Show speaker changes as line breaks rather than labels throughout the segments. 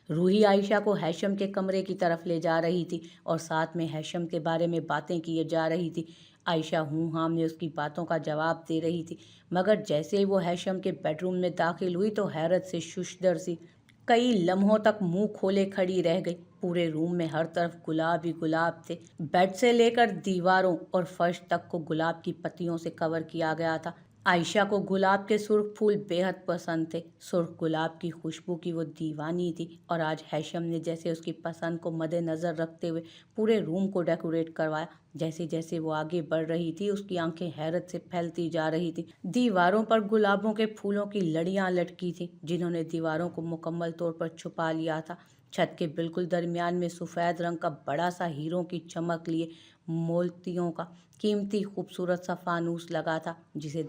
रूही आयशा को हैशम के कमरे की तरफ ले जा रही थी और साथ में हैशम के बारे में बातें किए जा रही थी। आयशा हूँ हाँ में उसकी बातों का जवाब दे रही थी, मगर जैसे ही वो हैशम के बेडरूम में दाखिल हुई तो हैरत से शुशदर सी कई लम्हों तक मुंह खोले खड़ी रह गई। पूरे रूम में हर तरफ गुलाब ही गुलाब थे। बेड से लेकर दीवारों और फर्श तक को गुलाब की पत्तियों से कवर किया गया था। आयशा को गुलाब के सुर्ख फूल बेहद पसंद थे। सुर्ख गुलाब की खुशबू की वो दीवानी थी और आज हैशम ने जैसे उसकी पसंद को मद्देनज़र रखते हुए पूरे रूम को डेकोरेट करवाया। जैसे जैसे वो आगे बढ़ रही थी उसकी आंखें हैरत से फैलती जा रही थी। दीवारों पर गुलाबों के फूलों की लड़ियां लटकी थी जिन्होंने दीवारों को मुकम्मल तौर पर छुपा लिया था। छत के बिल्कुल दरमियान में सफ़ेद रंग का बड़ा सा हीरों की चमक लिए मोतियों का कीमती खूबसूरत सा फानूस लगा था, जिसे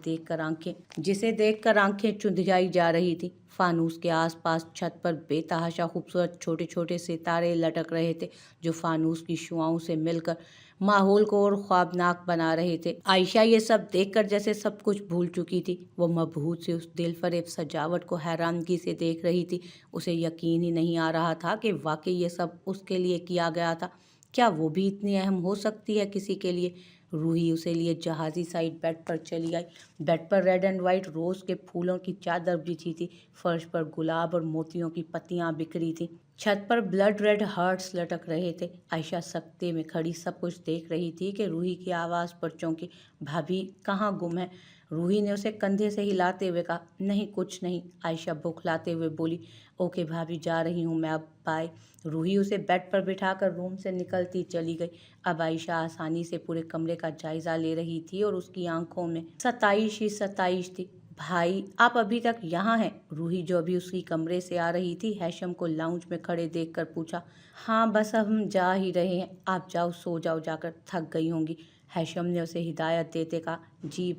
देखकर आंखें चुंधियाई जा रही थी। फानूस के आसपास छत पर बेतहाशा खूबसूरत छोटे छोटे सितारे लटक रहे थे जो फानूस की शुआओं से मिलकर माहौल को और ख्वाबनाक बना रहे थे। आयशा ये सब देखकर जैसे सब कुछ भूल चुकी थी। वो मबहूत से उस दिलफरेब सजावट को हैरानगी से देख रही थी। उसे यकीन ही नहीं आ रहा था कि वाकई ये सब उसके लिए किया गया था। क्या वो भी इतनी अहम हो सकती है किसी के लिए? रूही उसे लिए जहाजी साइड बेड पर चली आई। बेड पर रेड एंड वाइट रोज के फूलों की चादर बिछी थी। फर्श पर गुलाब और मोतियों की पत्तियां बिखरी थी। छत पर ब्लड रेड हार्ट्स लटक रहे थे। आयशा सकते में खड़ी सब कुछ देख रही थी कि रूही की आवाज़ पर चौंकी, भाभी कहाँ गुम है? रूही ने उसे कंधे से हिलाते हुए कहा, नहीं कुछ नहीं। आयशा बौखलाते हुए बोली, ओके भाभी जा रही हूँ मैं, अब बाय। रूही उसे बेड पर बिठाकर रूम से निकलती चली गई। अब आयशा आसानी से पूरे कमरे का जायजा ले रही थी और उसकी आंखों में सताइश ही सताइश थी। भाई आप अभी तक यहाँ हैं? रूही जो अभी उसकी कमरे से आ रही थी हैशम को लाउंज में खड़े देखकर पूछा। हाँ बस अब हम जा ही रहे हैं, आप जाओ सो जाओ जाकर, थक गई होंगी। हैशम ने उसे हिदायत देते कहा। जी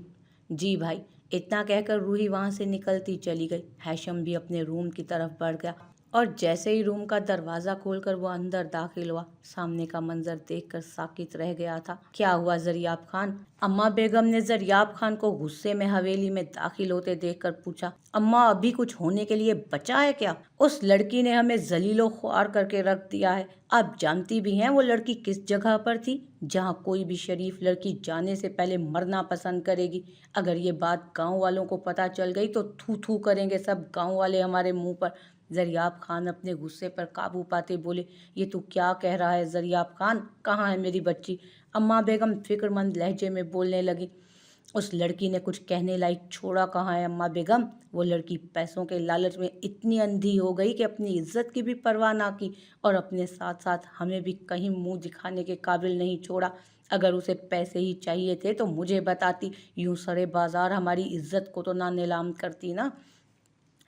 जी भाई। इतना कहकर रूही वहां से निकलती चली गई। हैशम भी अपने रूम की तरफ बढ़ गया और जैसे ही रूम का दरवाज़ा खोलकर वो अंदर दाखिल हुआ, सामने का मंजर देखकर साकित रह गया था। क्या हुआ ज़रियाब खान? अम्मा बेगम ने ज़रियाब खान को गुस्से में हवेली में दाखिल होते देखकर पूछा। अम्मा अभी कुछ होने के लिए बचा है क्या? उस लड़की ने हमें जलीलो ख्वार करके रख दिया है। आप जानती भी हैं वो लड़की किस जगह पर थी जहाँ कोई भी शरीफ लड़की जाने से पहले मरना पसंद करेगी। अगर ये बात गांव वालों को पता चल गई तो थू थू करेंगे सब गांव वाले हमारे मुंह पर। ज़रियाब खान अपने गुस्से पर काबू पाते बोले, ये तू क्या कह रहा है ज़रियाब खान? कहाँ है मेरी बच्ची? अम्मा बेगम फिक्रमंद लहजे में बोलने लगी। उस लड़की ने कुछ कहने लायक छोड़ा कहाँ है अम्मा बेगम? वो लड़की पैसों के लालच में इतनी अंधी हो गई कि अपनी इज्जत की भी परवाह ना की और अपने साथ साथ हमें भी कहीं मुंह दिखाने के काबिल नहीं छोड़ा। अगर उसे पैसे ही चाहिए थे तो मुझे बताती, यूं सरे बाजार हमारी इज्जत को तो ना नीलाम करती ना।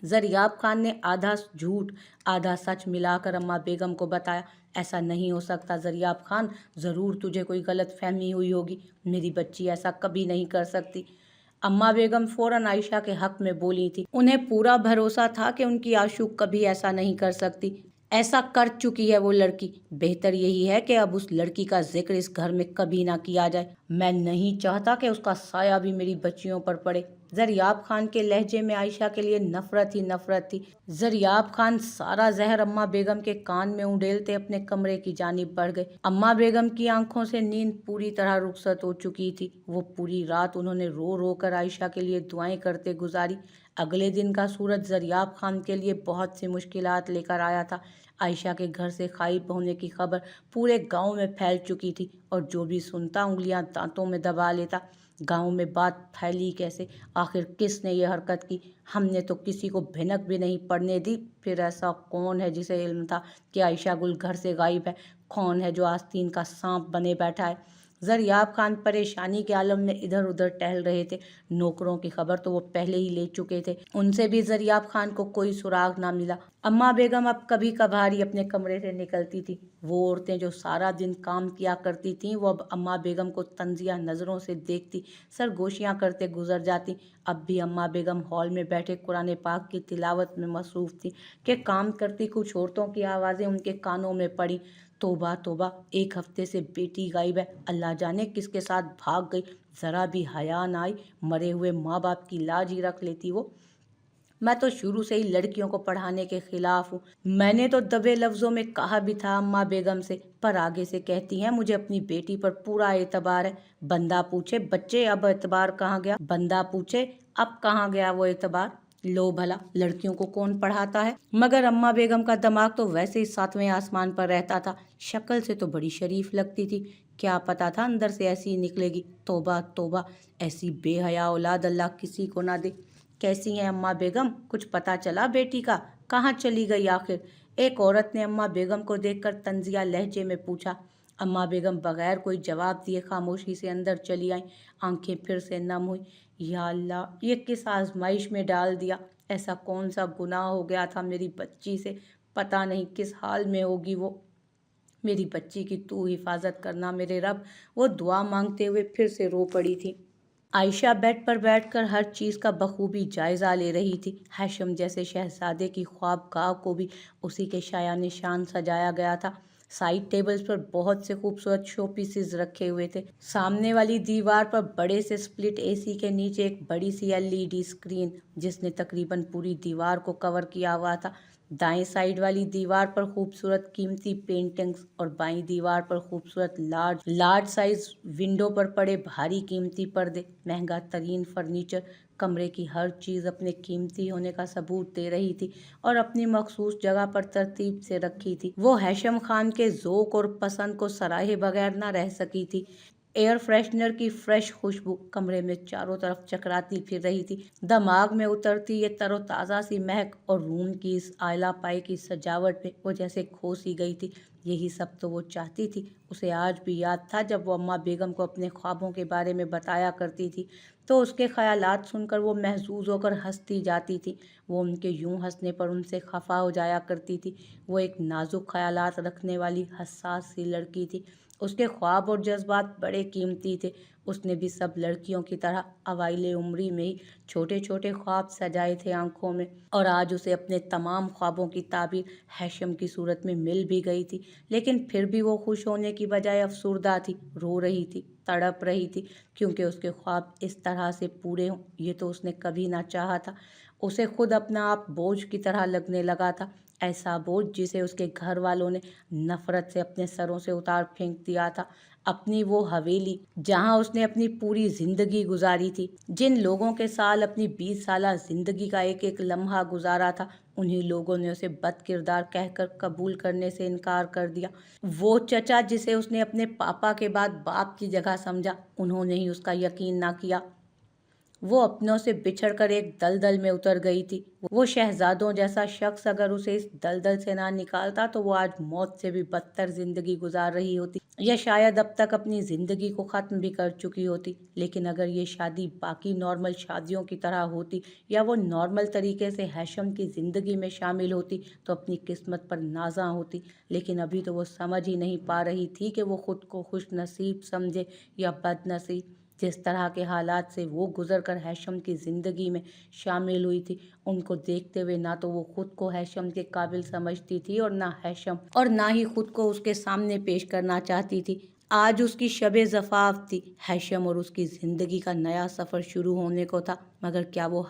ज़रियाब खान ने आधा झूठ आधा सच मिलाकर अम्मा बेगम को बताया। ऐसा नहीं हो सकता ज़रियाब खान, ज़रूर तुझे कोई गलत फहमी हुई होगी। मेरी बच्ची ऐसा कभी नहीं कर सकती। अम्मा बेगम फौरन आयशा के हक में बोली थी। उन्हें पूरा भरोसा था कि उनकी आशू कभी ऐसा नहीं कर सकती। ऐसा कर चुकी है वो लड़की। बेहतर यही है कि अब उस लड़की का जिक्र इस घर में कभी ना किया जाए। मैं नहीं चाहता कि उसका साया भी मेरी बच्चियों पर पड़े। ज़रियाब खान के लहजे में आयशा के लिए नफरत ही नफरत थी। ज़रियाब खान सारा जहर अम्मा बेगम के कान में उंडेलते अपने कमरे की जानिब बढ़ गए। अम्मा बेगम की आंखों से नींद पूरी तरह रुखसत हो चुकी थी। वो पूरी रात उन्होंने रो रो कर आयशा के लिए दुआएं करते गुजारी। अगले दिन का सूरज ज़रियाब खान के लिए बहुत सी मुश्किलात लेकर आया था। आयशा के घर से गायब होने की खबर पूरे गांव में फैल चुकी थी और जो भी सुनता उंगलियां दांतों में दबा लेता। गांव में बात फैली कैसे? आखिर किसने ये हरकत की? हमने तो किसी को भिनक भी नहीं पड़ने दी। फिर ऐसा कौन है जिसे इल्म था कि आयशा गुल घर से गायब है? कौन है जो आस्तीन का सांप बने बैठा है? ज़रियाब खान परेशानी के आलम में इधर उधर टहल रहे थे। नौकरों की खबर तो वो पहले ही ले चुके थे, उनसे भी ज़रियाब खान को कोई सुराग ना मिला। अम्मा बेगम अब कभी कभार ही अपने कमरे से निकलती थी। वो औरतें जो सारा दिन काम किया करती थीं वो अब अम्मा बेगम को तंजिया नज़रों से देखती सरगोशियाँ करते गुजर जाती। अब भी अम्मा बेगम हॉल में बैठे कुरान पाक की तिलावत में मसरूफ़ थी कि काम करती कुछ औरतों की आवाज़ें उनके कानों में पड़ी। तोबा तोबा, एक हफ्ते से बेटी गायब है, अल्लाह जाने किसके साथ भाग गई। ज़रा भी हया ना आई, मरे हुए माँ बाप की लाज ही रख लेती वो। میں تو شروع سے ہی لڑکیوں کو پڑھانے کے خلاف ہوں۔ میں نے تو دبے لفظوں میں کہا بھی تھا اماں بیگم سے، پر آگے سے کہتی ہیں مجھے اپنی بیٹی پر پورا اعتبار ہے۔ بندہ پوچھے بچے اب اعتبار کہاں گیا، بندہ پوچھے اب کہاں گیا وہ اعتبار۔ لو بھلا لڑکیوں کو کون پڑھاتا ہے؟ مگر اماں بیگم کا دماغ تو ویسے ہی ساتویں آسمان پر رہتا تھا۔ شکل سے تو بڑی شریف لگتی تھی، کیا پتا تھا اندر سے ایسی ہی نکلے گی۔ توبہ توبہ، ایسی بے حیا اولاد اللہ کسی کو نہ دے۔ کیسی ہیں اماں بیگم؟ کچھ پتا چلا بیٹی کا؟ کہاں چلی گئی آخر؟ ایک عورت نے اماں بیگم کو دیکھ کر طنزیہ لہجے میں پوچھا۔ اماں بیگم بغیر کوئی جواب دیے خاموشی سے اندر چلی آئیں۔ آنکھیں پھر سے نم ہوئیں۔ یا اللہ، یہ کس آزمائش میں ڈال دیا؟ ایسا کون سا گناہ ہو گیا تھا میری بچی سے؟ پتہ نہیں کس حال میں ہوگی وہ۔ میری بچی کی تو حفاظت کرنا میرے رب۔ وہ دعا مانگتے ہوئے پھر سے رو پڑی تھی۔ عائشہ بیڈ پر بیٹھ کر ہر چیز کا بخوبی جائزہ لے رہی تھی۔ ہیشم جیسے شہزادے کی خوابگاہ کو بھی اسی کے شایان نشان سجایا گیا تھا۔ سائڈ ٹیبلز پر بہت سے خوبصورت شو پیسز رکھے ہوئے تھے۔ سامنے والی دیوار پر بڑے سے سپلٹ اے سی کے نیچے ایک بڑی سی LED اسکرین جس نے تقریباً پوری دیوار کو کور کیا ہوا تھا۔ دائیں سائڈ والی دیوار پر خوبصورت قیمتی پینٹنگز اور بائیں دیوار پر خوبصورت لارج سائز ونڈو پر پڑے بھاری قیمتی پردے، مہنگا ترین فرنیچر۔ کمرے کی ہر چیز اپنے قیمتی ہونے کا ثبوت دے رہی تھی اور اپنی مخصوص جگہ پر ترتیب سے رکھی تھی۔ وہ ہیشم خان کے ذوق اور پسند کو سراہے بغیر نہ رہ سکی تھی۔ ایئر فریشنر کی فریش خوشبو کمرے میں چاروں طرف چکراتی پھر رہی تھی۔ دماغ میں اترتی یہ تر و تازہ سی مہک اور روم کی اس آئلہ پائی کی سجاوٹ میں وہ جیسے کھو سی گئی تھی۔ یہی سب تو وہ چاہتی تھی۔ اسے آج بھی یاد تھا جب وہ اماں بیگم کو اپنے خوابوں کے بارے میں بتایا کرتی تھی تو اس کے خیالات سن کر وہ محظوظ ہو کر ہنستی جاتی تھی۔ وہ ان کے یوں ہنسنے پر ان سے خفا ہو جایا کرتی تھی۔ وہ ایک نازک خیالات رکھنے والی حساس سی لڑکی تھی۔ اس کے خواب اور جذبات بڑے قیمتی تھے۔ اس نے بھی سب لڑکیوں کی طرح اوائل عمری میں ہی چھوٹے چھوٹے خواب سجائے تھے آنکھوں میں، اور آج اسے اپنے تمام خوابوں کی تعبیر ہیشم کی صورت میں مل بھی گئی تھی۔ لیکن پھر بھی وہ خوش ہونے کی بجائے افسردہ تھی، رو رہی تھی، تڑپ رہی تھی، کیونکہ اس کے خواب اس طرح سے پورے ہوں یہ تو اس نے کبھی نہ چاہا تھا۔ اسے خود اپنا آپ بوجھ کی طرح لگنے لگا تھا، ایسا بوجھ جسے اس کے گھر والوں نے نفرت سے اپنے سروں سے اتار پھینک دیا تھا۔ اپنی وہ حویلی جہاں اس نے اپنی پوری زندگی گزاری تھی، جن لوگوں کے سال اپنی 20 سالہ زندگی کا ایک ایک لمحہ گزارا تھا، انہی لوگوں نے اسے بد کردار کہہ کر قبول کرنے سے انکار کر دیا۔ وہ چچا جسے اس نے اپنے پاپا کے بعد باپ کی جگہ سمجھا، انہوں نے ہی اس کا یقین نہ کیا۔ وہ اپنوں سے بچھڑ کر ایک دلدل میں اتر گئی تھی۔ وہ شہزادوں جیسا شخص اگر اسے اس دلدل سے نہ نکالتا تو وہ آج موت سے بھی بدتر زندگی گزار رہی ہوتی، یا شاید اب تک اپنی زندگی کو ختم بھی کر چکی ہوتی۔ لیکن اگر یہ شادی باقی نارمل شادیوں کی طرح ہوتی، یا وہ نارمل طریقے سے ہیشم کی زندگی میں شامل ہوتی تو اپنی قسمت پر نازاں ہوتی۔ لیکن ابھی تو وہ سمجھ ہی نہیں پا رہی تھی کہ وہ خود کو خوش نصیب سمجھے یا بد نصیب۔ جس طرح کے حالات سے وہ گزر کر ہیشم کی زندگی میں شامل ہوئی تھی، ان کو دیکھتے ہوئے نہ تو وہ خود کو ہیشم کے قابل سمجھتی تھی اور نہ ہی خود کو اس کے سامنے پیش کرنا چاہتی تھی۔ آج اس کی شب زفاف تھی، ہیشم اور اس کی زندگی کا نیا سفر شروع ہونے کو تھا، مگر کیا وہ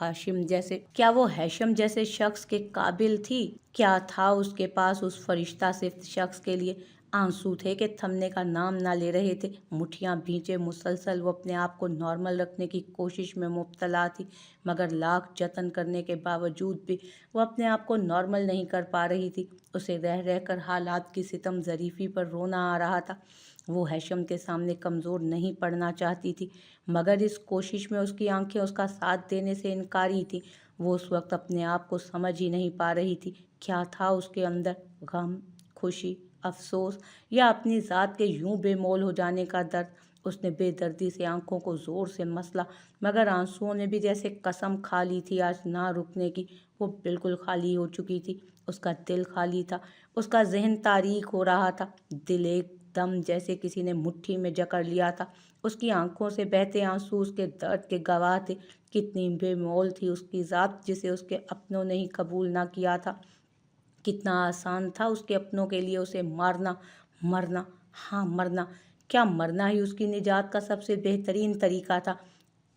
ہیشم جیسے شخص کے قابل تھی؟ کیا تھا اس کے پاس اس فرشتہ صفت شخص کے لیے؟ آنسو تھے کہ تھمنے کا نام نہ لے رہے تھے، مٹھیاں بھینچے مسلسل وہ اپنے آپ کو نارمل رکھنے کی کوشش میں مبتلا تھی، مگر لاکھ جتن کرنے کے باوجود بھی وہ اپنے آپ کو نارمل نہیں کر پا رہی تھی۔ اسے رہ رہ کر حالات کی ستم ظریفی پر رونا آ رہا تھا۔ وہ ہیشم کے سامنے کمزور نہیں پڑنا چاہتی تھی، مگر اس کوشش میں اس کی آنکھیں اس کا ساتھ دینے سے انکاری تھیں۔ وہ اس وقت اپنے آپ کو سمجھ ہی نہیں پا رہی تھی۔ کیا تھا اس کے اندر؟ غم، خوشی، افسوس، یا اپنی ذات کے یوں بے مول ہو جانے کا درد؟ اس نے بے دردی سے آنکھوں کو زور سے مسلا، مگر آنسوؤں نے بھی جیسے قسم کھا لی تھی آج نہ رکنے کی۔ وہ بالکل خالی ہو چکی تھی، اس کا دل خالی تھا، اس کا ذہن تاریک ہو رہا تھا، دل ایک دم جیسے کسی نے مٹھی میں جکڑ لیا تھا۔ اس کی آنکھوں سے بہتے آنسو اس کے درد کے گواہ تھے۔ کتنی بے مول تھی اس کی ذات جسے اس کے اپنوں نے ہی قبول نہ کیا تھا۔ کتنا آسان تھا اس کے اپنوں کے لیے اسے مارنا، مرنا۔ کیا مرنا ہی اس کی نجات کا سب سے بہترین طریقہ تھا؟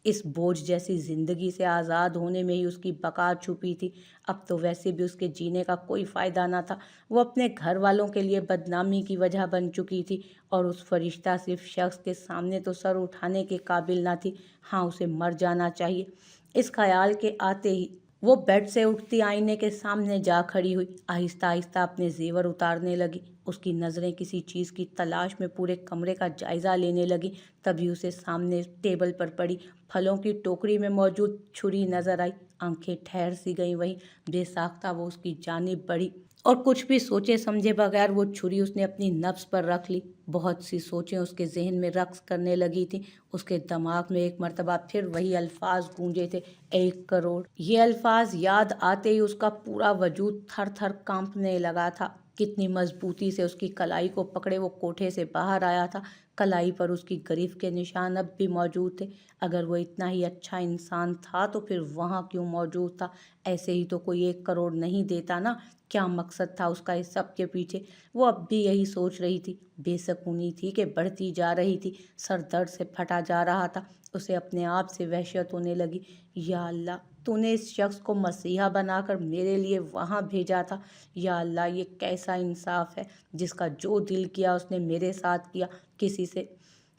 इस बोझ जैसी जिंदगी से आज़ाद होने में ही उसकी बका छुपी थी। अब तो वैसे भी उसके जीने का कोई फ़ायदा ना था। वो अपने घर वालों के लिए बदनामी की वजह बन चुकी थी और उस फरिश्ता सिर्फ शख्स के सामने तो सर उठाने के काबिल ना थी। हाँ, उसे मर जाना चाहिए। इस ख्याल के आते ही वो बेड से उठती आईने के सामने जा खड़ी हुई। आहिस्ता आहिस्ता अपने जेवर उतारने लगी। उसकी नज़रें किसी चीज़ की तलाश में पूरे कमरे का जायज़ा लेने लगी। तभी उसे सामने टेबल पर पड़ी फलों की टोकरी में मौजूद छुरी नजर आई। आंखें ठहर सी गईं। वहीं बेसाख्ता वो उसकी जानिब बढ़ी और कुछ भी सोचे समझे बगैर वो छुरी उसने अपनी नब्ज पर रख ली। बहुत सी सोचें उसके जहन में रक्स करने लगी थी। उसके दिमाग में एक मर्तबा फिर वही अल्फाज गूंजे थे, 1 करोड़। ये अल्फाज याद आते ही उसका पूरा वजूद थर थर कांपने लगा था। कितनी मजबूती से उसकी कलाई को पकड़े वो कोठे से बाहर आया था। कलाई पर उसकी गिरफ्त के निशान अब भी मौजूद थे। अगर वो इतना ही अच्छा इंसान था तो फिर वहाँ क्यों मौजूद था? ऐसे ही तो कोई 1 करोड़ नहीं देता ना। क्या मकसद था उसका इस सब के पीछे? वो अब भी यही सोच रही थी। बेसकूनी थी कि बढ़ती जा रही थी। सर दर्द से फटा जा रहा था। उसे अपने आप से वहशत होने लगी। या अल्लाह, तूने इस शख्स को मसीहा बनाकर मेरे लिए वहाँ भेजा था। या अल्लाह, ये कैसा इंसाफ है? जिसका जो दिल किया उसने मेरे साथ किया।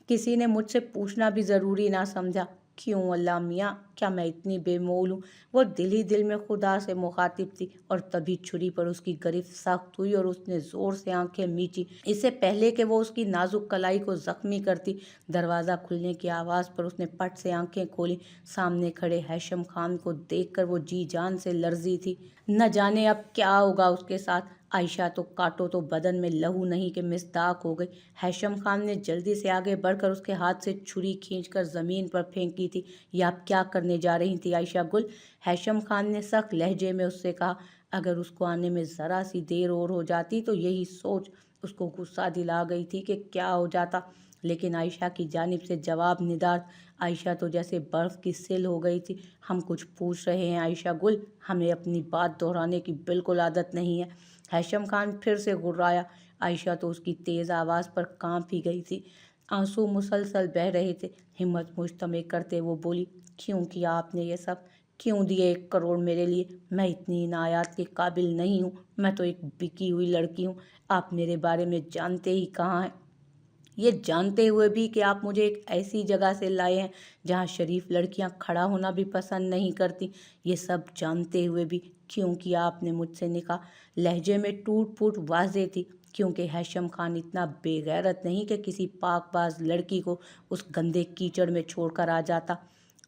किसी ने मुझसे पूछना भी ज़रूरी ना समझा। क्यों अल्लाह मियाँ, क्या मैं इतनी बेमौल हूँ? वो दिल ही दिल में खुदा से मुखातिब थी और तभी छुरी पर उसकी गिरफ्त सख्त हुई और उसने ज़ोर से आंखें मींची। इससे पहले कि वो उसकी नाजुक कलाई को ज़ख्मी करती, दरवाज़ा खुलने की आवाज़ पर उसने पट से आंखें खोली। सामने खड़े हैशम खान को देखकर वो जी जान से लर्जी थी। न जाने अब क्या होगा उसके साथ। आयशा तो काटो तो बदन में लहू नहीं कि मिसदाक हो गई। हैशम खान ने जल्दी से आगे बढ़कर उसके हाथ से छुरी खींचकर ज़मीन पर फेंकी थी। या आप क्या करने जा रही थी आयशा गुल? हैशम खान ने सख्त लहजे में उससे कहा। अगर उसको आने में ज़रा सी देर और हो जाती तो यही सोच उसको गुस्सा दिला गई थी कि क्या हो जाता, लेकिन आयशा की जानिब से जवाब निदार। आयशा तो जैसे बर्फ़ की सिल हो गई थी। हम कुछ पूछ रहे हैं आयशा गुल, हमें अपनी बात दोहराने की बिल्कुल आदत नहीं है। हैशम खान फिर से गुर्राया। आयशा तो उसकी तेज़ आवाज़ पर कांप ही गई थी। आंसू मुसलसल बह रहे थे। हिम्मत मुश्तमे करते वो बोली, क्यों किया आपने ये सब? क्यों दिए 1 करोड़ मेरे लिए? मैं इतनी इनायात के काबिल नहीं हूँ। मैं तो एक बिकी हुई लड़की हूँ। आप मेरे बारे में जानते ही कहाँ हैं। ये जानते हुए भी कि आप मुझे एक ऐसी जगह से लाए हैं जहाँ शरीफ लड़कियाँ खड़ा होना भी पसंद नहीं करती। ये सब जानते हुए भी क्यों किया आपने मुझसे निकाह? लहजे में टूट फूट वाज़ेह थी, क्योंकि हैशम खान इतना बेगैरत नहीं कि किसी पाकबाज लड़की को उस गंदे कीचड़ में छोड़कर आ जाता।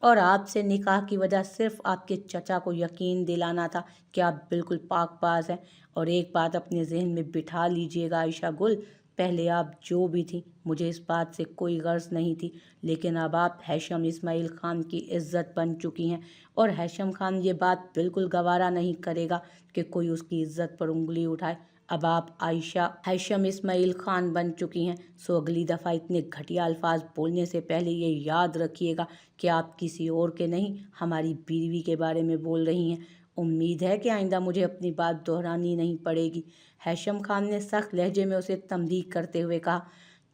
और आपसे निकाह की वजह सिर्फ आपके चचा को यकीन दिलाना था कि आप बिल्कुल पाकबाज हैं। और एक बात अपने जहन में बिठा लीजिएगा आयशा गुल, पहले आप जो भी थी मुझे इस बात से कोई गर्ज नहीं थी, लेकिन अब आप हैशम इस्माइल खान की इज्जत बन चुकी हैं और हैशम खान ये बात बिल्कुल गवारा नहीं करेगा कि कोई उसकी इज्जत पर उंगली उठाए। अब आप आयशा हैशम इस्माइल खान बन चुकी हैं, सो अगली दफ़ा इतने घटिया अल्फाज बोलने से पहले ये याद रखिएगा कि आप किसी और के नहीं, हमारी बीवी के बारे में बोल रही हैं। उम्मीद है कि आइंदा मुझे अपनी बात दोहरानी नहीं पड़ेगी। हैशम खान ने सख्त लहजे में उसे तंबीह करते हुए कहा।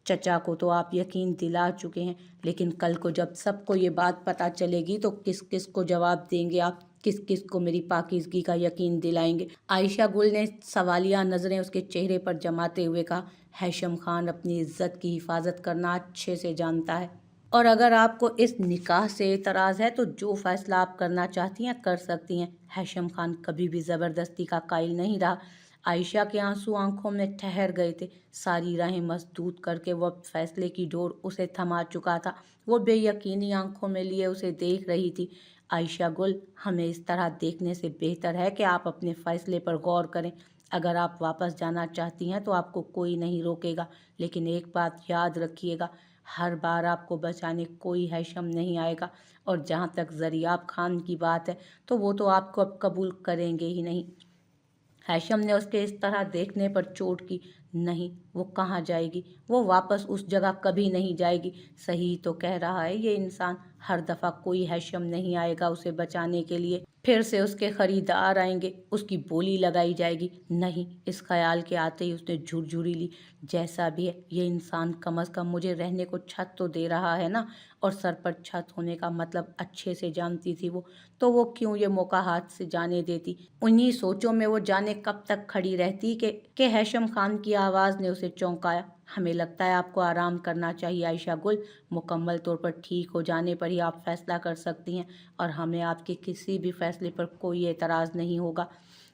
चचा को तो आप यकीन दिला चुके हैं, लेकिन कल को जब सबको ये बात पता चलेगी तो किस किस को जवाब देंगे आप? किस किस को मेरी पाकीज़गी का यकीन दिलाएंगे? आयशा गुल ने सवालिया नज़रें उसके चेहरे पर जमाते हुए कहा। हैशम खान अपनी इज्जत की हिफाजत करना अच्छे से जानता है, और अगर आपको इस निकाह से एतराज़ है तो जो फैसला आप करना चाहती हैं कर सकती हैं। हैशम खान कभी भी ज़बरदस्ती का कायल नहीं रहा। आयशा के आंसू आंखों में ठहर गए थे। सारी राहें मसदूद करके वो अब फैसले की डोर उसे थमा चुका था। वो बेयकीनी आंखों में लिए उसे देख रही थी। आयशा गुल, हमें इस तरह देखने से बेहतर है कि आप अपने फ़ैसले पर गौर करें। अगर आप वापस जाना चाहती हैं तो आपको कोई नहीं रोकेगा, लेकिन एक बात याद रखिएगा, हर बार आपको बचाने कोई हैशम नहीं आएगा। और जहाँ तक ज़रियाब खान की बात है तो वो तो आपको अब कबूल करेंगे ही नहीं। हैशम ने उसके इस तरह देखने पर चोट की। नहीं, वो कहाँ जाएगी? वो वापस उस जगह कभी नहीं जाएगी। सही तो कह रहा है ये इंसान, हर दफ़ा कोई हैशम नहीं आएगा उसे बचाने के लिए। फिर से उसके खरीदार आएंगे, उसकी बोली लगाई जाएगी। नहीं, इस ख्याल के आते ही उसने झुरझुरी ली। जैसा भी है, ये इंसान कम अज़ कम मुझे रहने को छत तो दे रहा है ना। और सर पर छत होने का मतलब अच्छे से जानती थी वो, तो वो क्यों ये मौका हाथ से जाने देती। उन्हीं सोचों में वो जाने कब तक खड़ी रहती कि हैशम खान की आवाज़ ने उसे चौंकाया। हमें लगता है आपको आराम करना चाहिए आयशा गुल। मुकम्मल तौर पर ठीक हो जाने पर ही आप फैसला कर सकती हैं, और हमें आपके किसी भी फैसले पर कोई एतराज़ नहीं होगा।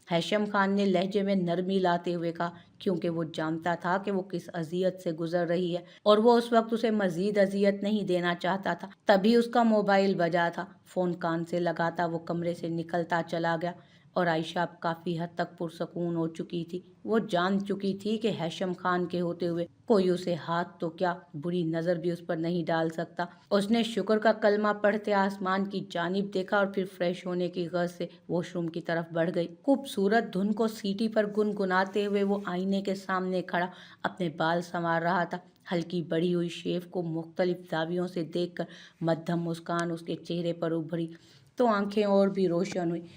हैशम खान ने लहजे में नरमी लाते हुए कहा, क्योंकि वो जानता था कि वो किस अजियत से गुजर रही है, और वो उस वक्त उसे मजीद अजियत नहीं देना चाहता था। तभी उसका मोबाइल बजा था। फ़ोन कान से लगाता वो कमरे से निकलता चला गया, और आयशा अब काफ़ी हद तक पुरसकून हो चुकी थी। वो जान चुकी थी कि हैशम खान के होते हुए कोई उसे हाथ तो क्या, बुरी नज़र भी उस पर नहीं डाल सकता। उसने शुक्र का कलमा पढ़ते आसमान की जानिब देखा, और फिर फ्रेश होने की गर्ज से वॉशरूम की तरफ बढ़ गई। खूबसूरत धुन को सीटी पर गुनगुनाते हुए वो आईने के सामने खड़ा अपने बाल संवार रहा था। हल्की बड़ी हुई शेव को मुख्तलिफ दावियों से देखकर मध्यम मुस्कान उसके चेहरे पर उभरी तो आंखें और भी रोशन हुई।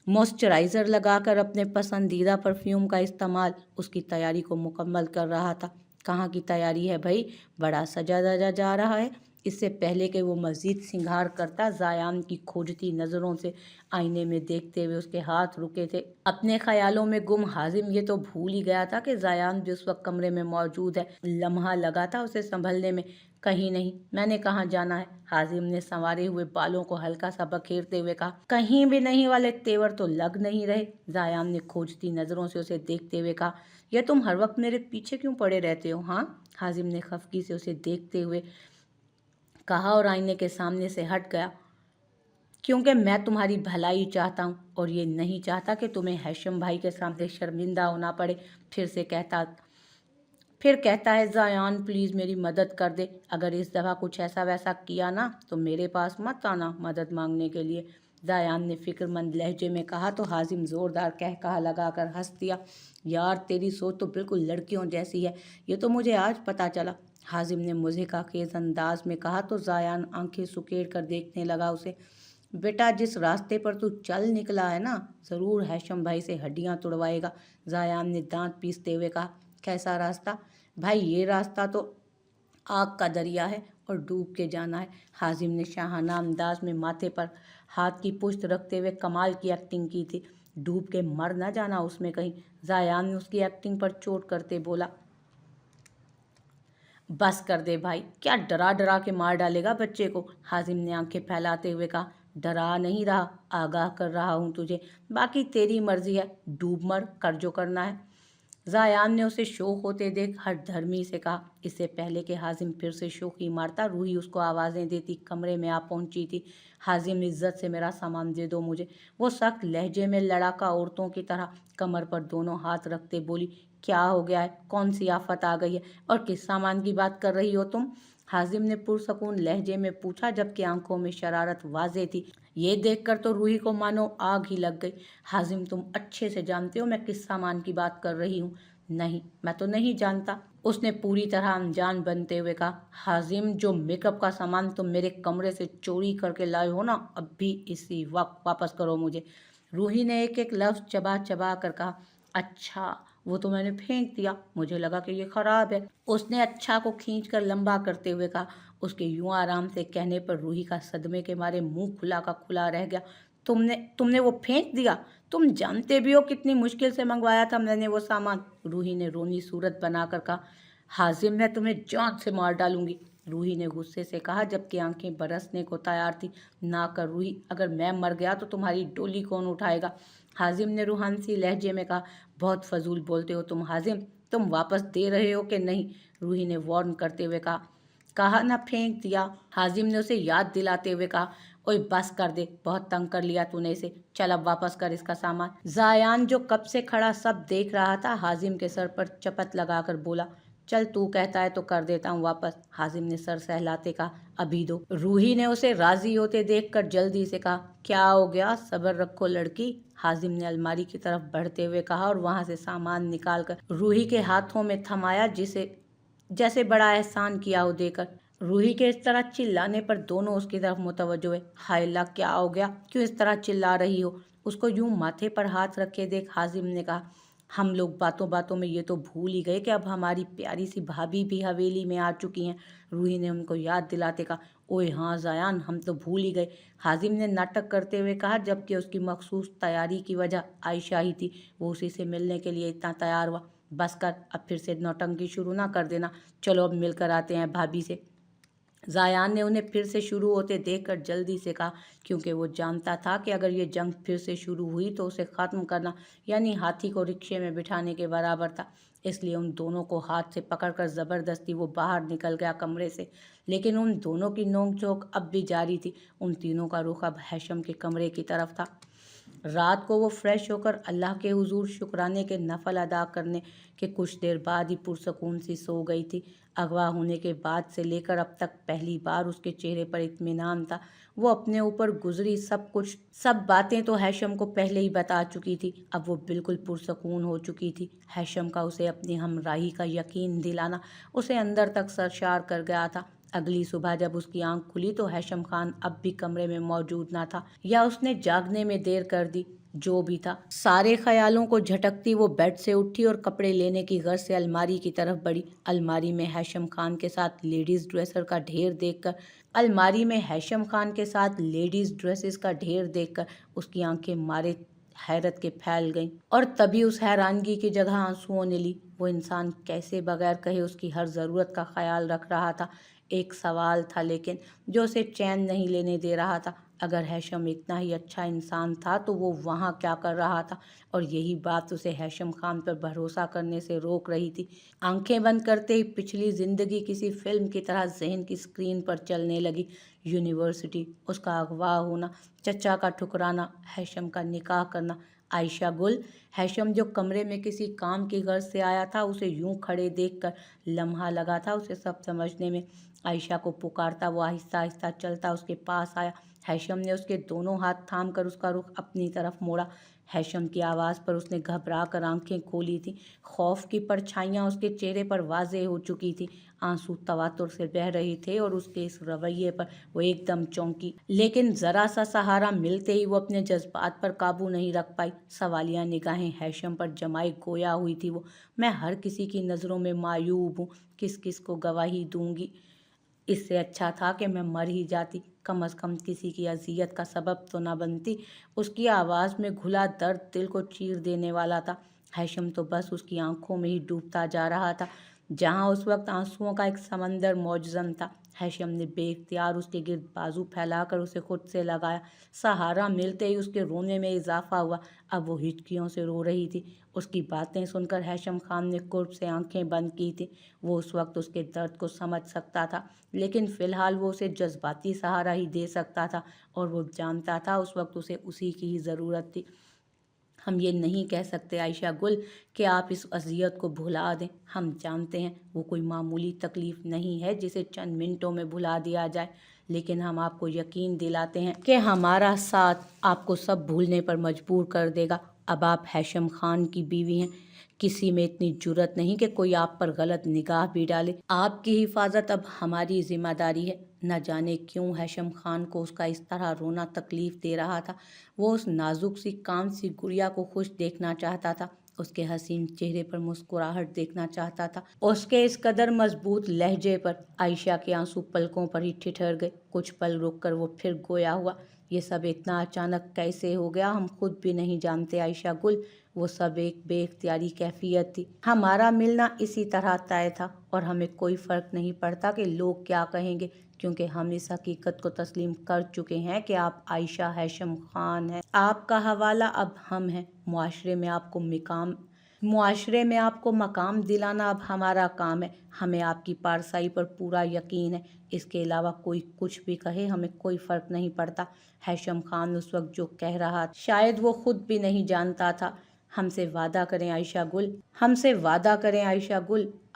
मॉइस्चराइज़र लगाकर अपने पसंदीदा परफ्यूम का इस्तेमाल उसकी तैयारी को मुकम्मल कर रहा था। कहाँ की तैयारी है भाई, बड़ा सजा धजा जा रहा है। इससे पहले कि वो मज़ीद सिंगार करता, ज़ायान की खोजती नज़रों से आईने में देखते हुए उसके हाथ रुके थे। अपने ख्यालों में गुम हाजिम ये तो भूल ही गया था कि ज़ायान भी उस वक्त कमरे में मौजूद है। लम्हा लगा था उसे संभलने में। कहीं नहीं, मैंने कहाँ जाना है, हाजिम ने संवारे हुए बालों को हल्का सा बखेरते हुए कहा। कहीं भी नहीं वाले तेवर तो लग नहीं रहे। ज़ायान ने खोजती नज़रों से उसे देखते हुए कहा, यह तुम हर वक्त मेरे पीछे क्यों पड़े रहते हो? हाँ, हाजिम ने खफगी से उसे देखते हुए कहा, और आईने के सामने से हट गया। क्योंकि मैं तुम्हारी भलाई चाहता हूँ, और ये नहीं चाहता कि तुम्हें हैशम भाई के सामने शर्मिंदा होना पड़े। फिर कहता है, ज़ायान प्लीज़ मेरी मदद कर दे। अगर इस दफ़ा कुछ ऐसा वैसा किया ना तो मेरे पास मत आना मदद मांगने के लिए। ज़ायान ने फ़िक्रमंद लहजे में कहा तो हाजिम ज़ोरदार कहकहा लगाकर हंस दिया। यार तेरी सोच तो बिल्कुल लड़कियों जैसी है, ये तो मुझे आज पता चला। हाजिम ने मुज़हिका खेज़ अंदाज में कहा तो ज़ायान आंखें सुकेड़ कर देखने लगा उसे। बेटा, जिस रास्ते पर तू चल निकला है ना, ज़रूर हैशम भाई से हड्डियाँ तुड़वाएगा। ज़ायान ने दांत पीसते हुए कहा। कैसा रास्ता? भाई, ये रास्ता तो आग का दरिया है और डूब के जाना है। हाजिम ने शाहाना अंदाज में माथे पर हाथ की पुश्त रखते हुए कमाल की एक्टिंग की थी। डूब के मर न जाना उसमें कहीं। ज़ायान ने उसकी एक्टिंग पर चोट करते बोला, बस कर दे भाई, क्या डरा डरा के मार डालेगा बच्चे को? हाजिम ने आंखें फैलाते हुए कहा। डरा नहीं रहा, आगाह कर रहा हूँ तुझे। बाकी तेरी मर्जी है, डूब मर, कर जो करना है। ज़ायान ने उसे शौक होते देख हर धर्मी से कहा। इससे पहले कि हाजिम फिर से शोखी मारता, रूही उसको आवाज़ें देती कमरे में आ पहुंची थी। हाजिम, इज्जत से मेरा सामान दे दो मुझे। वो सख्त लहजे में लड़ाका औरतों की तरह कमर पर दोनों हाथ रखते बोली, क्या हो गया है? कौन सी आफत आ गई है? और किस सामान की बात कर रही हो तुम? हाजिम ने पुरसकून लहजे में पूछा, जबकि आंखों में शरारत वाजे थी। ये देखकर तो रूही को मानो आग ही लग गई। हाजिम, तुम अच्छे से जानते हो मैं किस सामान की बात कर रही हूँ। नहीं, मैं तो नहीं जानता, उसने पूरी तरह अनजान बनते हुए कहा। हाजिम, जो मेकअप का सामान तुम मेरे कमरे से चोरी करके लाए हो ना, अब भी इसी वक्त वापस करो मुझे। रूही ने एक एक लफ्ज़ चबा चबा कर कहा। अच्छा, वो तो मैंने फेंक दिया, मुझे लगा कि ये ख़राब है, उसने अच्छा को खींच कर लंबा करते हुए कहा। उसके यूं आराम से कहने पर रूही का सदमे के मारे मुंह खुला का खुला रह गया। तुमने तुमने वो फेंक दिया? तुम जानते भी हो कितनी मुश्किल से मंगवाया था मैंने वो सामान, रूही ने रोनी सूरत बनाकर कहा। हाजिम, मैं तुम्हें जान से मार डालूंगी, रूही ने गुस्से से कहा, जबकि आंखें बरसने को तैयार थी। ना कर रूही, अगर मैं मर गया तो तुम्हारी डोली कौन उठाएगा? हाजिम ने रूहानसी लहजे में कहा। बहुत फजूल बोलते हो तुम हाजिम, तुम वापस दे रहे हो कि नहीं? रूही ने वार्न करते हुए कहा। कहा ना फेंक दिया, हाजिम ने उसे याद दिलाते हुए कहा। ओए बस कर दे, बहुत तंग कर लिया तूने इसे, चल अब वापस कर इसका सामान। ज़ायान, जो कब से खड़ा सब देख रहा था, हाजिम के सर पर चपत लगाकर बोला, चल तू कहता है तो कर देता हूँ वापस। हाजिम ने सर सहलाते कहा, अभी दो। रूही ने उसे राजी होते देखकर जल्दी से कहा, क्या हो गया, सब्र रखो लड़की। हाजिम ने अलमारी की तरफ बढ़ते हुए कहा और वहां से सामान निकालकर रूही के हाथों में थमाया, जिसे जैसे बड़ा एहसान किया हो देकर। रूही के इस तरह चिल्लाने पर दोनों उसकी तरफ मुतवज्जो हुए। हाय अल्लाह, क्या हो गया, क्यों इस तरह चिल्ला रही हो? उसको यूं माथे पर हाथ रखे देख हाजिम ने कहा, हम लोग बातों बातों में ये तो भूल ही गए कि अब हमारी प्यारी सी भाभी भी हवेली में आ चुकी हैं। रूही ने उनको याद दिलाते कहा, ओए हाँ जायान, हम तो भूल ही गए। हाजिम ने नाटक करते हुए कहा, जबकि उसकी मखसूस तैयारी की वजह आयशा ही थी। वो उसी से मिलने के लिए इतना तैयार हुआ। बस कर, अब फिर से नौटंकी शुरू ना कर देना। चलो अब मिलकर आते हैं भाभी से। जायान ने उन्हें फिर से शुरू होते देखकर जल्दी से कहा, क्योंकि वो जानता था कि अगर ये जंग फिर से शुरू हुई तो उसे ख़त्म करना यानी हाथी को रिक्शे में बिठाने के बराबर था। इसलिए उन दोनों को हाथ से पकड़कर ज़बरदस्ती वो बाहर निकल गया कमरे से। लेकिन उन दोनों की नोक-झोंक अब भी जारी थी। उन तीनों का रुख अब हैशम के कमरे की तरफ था। रात को वो फ्रेश होकर अल्लाह के हुजूर शुक्राने के नफल अदा करने के कुछ देर बाद ही पुरसकून सी सो गई थी। अगवा होने के बाद से लेकर अब तक पहली बार उसके चेहरे पर इत्मीनान था। वो अपने ऊपर गुजरी सब बातें तो हैशम को पहले ही बता चुकी थी। अब वो बिल्कुल पुरसकून हो चुकी थी। हैशम का उसे अपनी हमराही का यकीन दिलाना उसे अंदर तक सरशार कर गया था। अगली सुबह जब उसकी आंख खुली तो हैशम खान अब भी कमरे में मौजूद ना था, या उसने जागने में देर कर दी। जो भी था, सारे ख्यालों को झटकती वो बेड से उठी और कपड़े लेने की गर्ज से अलमारी की तरफ बढ़ी। अलमारी में हैशम खान के साथ लेडीज ड्रेसेस का ढेर देखकर उसकी आंखें मारे हैरत के फैल गईं, और तभी उस हैरानगी की जगह आंसुओं ने ली। वो इंसान कैसे बगैर कहे उसकी हर ज़रूरत का ख्याल रख रहा था। एक सवाल था लेकिन, जो उसे चैन नहीं लेने दे रहा था। अगर हैशम इतना ही अच्छा इंसान था तो वो वहाँ क्या कर रहा था? और यही बात उसे हैशम खान पर भरोसा करने से रोक रही थी। आंखें बंद करते ही पिछली ज़िंदगी किसी फिल्म की तरह जहन की स्क्रीन पर चलने लगी। यूनिवर्सिटी, उसका अगवा होना, चचा का ठुकराना, हैशम का निकाह करना, आयशा गुल। हैशम जो कमरे में किसी काम की गर्ज से आया था, उसे यूं खड़े देखकर लम्हा लगा था उसे सब समझने में। आयशा को पुकारता वो आहिस्ता आहिस्ता चलता उसके पास आया। हैशम ने उसके दोनों हाथ थाम कर उसका रुख अपनी तरफ मोड़ा। हैशम की आवाज़ पर उसने घबरा कर आंखें खोली थी। खौफ की परछाइयाँ उसके चेहरे पर वाज़ेह हो चुकी थी। आंसू तवातुर से बह रहे थे और उसके इस रवैये पर वो एकदम चौंकी। लेकिन ज़रा सा सहारा मिलते ही वो अपने जज्बात पर काबू नहीं रख पाई। सवालिया निगाहें हैशम पर जमाई गोया हुई थी वो। मैं हर किसी की नज़रों में मायूब हूँ, किस किस को गवाही दूंगी। इससे अच्छा था कि मैं मर ही जाती, कम अज़ कम किसी की अजियत का सबब तो ना बनती। उसकी आवाज़ में घुला दर्द दिल को चीर देने वाला था। हैशम तो बस उसकी आंखों में ही डूबता जा रहा था, जहाँ उस वक्त आंसुओं का एक समंदर मौजज़न था। हैशम ने बेख्तियार उसके गिर्द बाजू फैलाकर उसे खुद से लगाया। सहारा मिलते ही उसके रोने में इजाफा हुआ। अब वो हिचकियों से रो रही थी। उसकी बातें सुनकर हैशम खान ने कुर्ब से आंखें बंद की थी। वो उस वक्त उसके दर्द को समझ सकता था, लेकिन फ़िलहाल वो उसे जज्बाती सहारा ही दे सकता था, और वो जानता था उस वक्त उसे उसी की ही ज़रूरत थी। हम ये नहीं कह सकते आयशा गुल कि आप इस अज़ियत को भुला दें। हम जानते हैं वो कोई मामूली तकलीफ़ नहीं है जिसे चंद मिनटों में भुला दिया जाए, लेकिन हम आपको यकीन दिलाते हैं कि हमारा साथ आपको सब भूलने पर मजबूर कर देगा। अब आप हैशम खान की बीवी हैं। किसी में इतनी जुर्रत नहीं कि कोई आप पर गलत निगाह भी डाले। आपकी हिफाजत अब हमारी जिम्मेदारी है। न जाने क्यों हैशम खान को उसका इस तरह रोना तकलीफ दे रहा था। वो उस नाजुक सी काम सी गुड़िया को खुश देखना चाहता था, उसके हसीन चेहरे पर मुस्कुराहट देखना चाहता था, उसके इस कदर मजबूत लहजे पर। आयशा के आंसू पलकों पर ही ठिठर गए। कुछ पल रुककर वो फिर गोया हुआ। ये सब इतना अचानक कैसे हो गया, हम खुद भी नहीं जानते आयशा गुल। वो सब एक बेख्तियारी कैफियत थी। हमारा मिलना इसी तरह तय था, और हमें कोई फ़र्क नहीं पड़ता कि लोग क्या कहेंगे, क्योंकि हम इस हकीकत को तस्लीम कर चुके हैं कि आप आयशा हैशम खान हैं। आपका हवाला अब हम हैं। मुआशरे में आपको मकाम दिलाना अब हमारा काम है। हमें आपकी पारसाई पर पूरा यकीन है। इसके अलावा कोई कुछ भी कहे, हमें कोई फ़र्क नहीं पड़ता। हैशम खान उस वक्त जो कह रहा था शायद वो खुद भी नहीं जानता था। हमसे वादा करें आयशा गुल,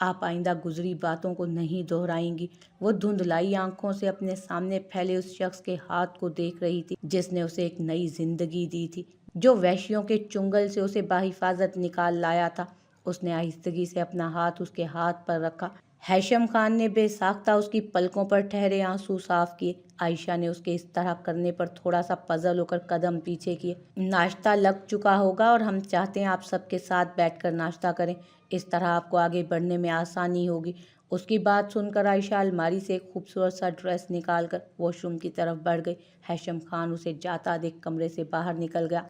आप आइंदा गुजरी बातों को नहीं दोहराएंगी। वो धुंधलाई आंखों से अपने सामने फैले उस शख्स के हाथ को देख रही थी जिसने उसे एक नई जिंदगी दी थी, जो वहशियों के चुंगल से उसे बाहिफाजत निकाल लाया था। उसने आहिस्तगी से अपना हाथ उसके हाथ पर रखा। ہیشم خان نے بے ساختہ اس کی پلکوں پر ٹھہرے آنسو صاف کیے۔ عائشہ نے اس کے اس طرح کرنے پر تھوڑا سا پزل ہو کر قدم پیچھے کیے۔ ناشتہ لگ چکا ہوگا اور ہم چاہتے ہیں آپ سب کے ساتھ بیٹھ کر ناشتہ کریں، اس طرح آپ کو آگے بڑھنے میں آسانی ہوگی۔ اس کی بات سن کر عائشہ الماری سے ایک خوبصورت سا ڈریس نکال کر واش روم کی طرف بڑھ گئی۔ ہیشم خان اسے جاتا دیکھ کمرے سے باہر نکل گیا۔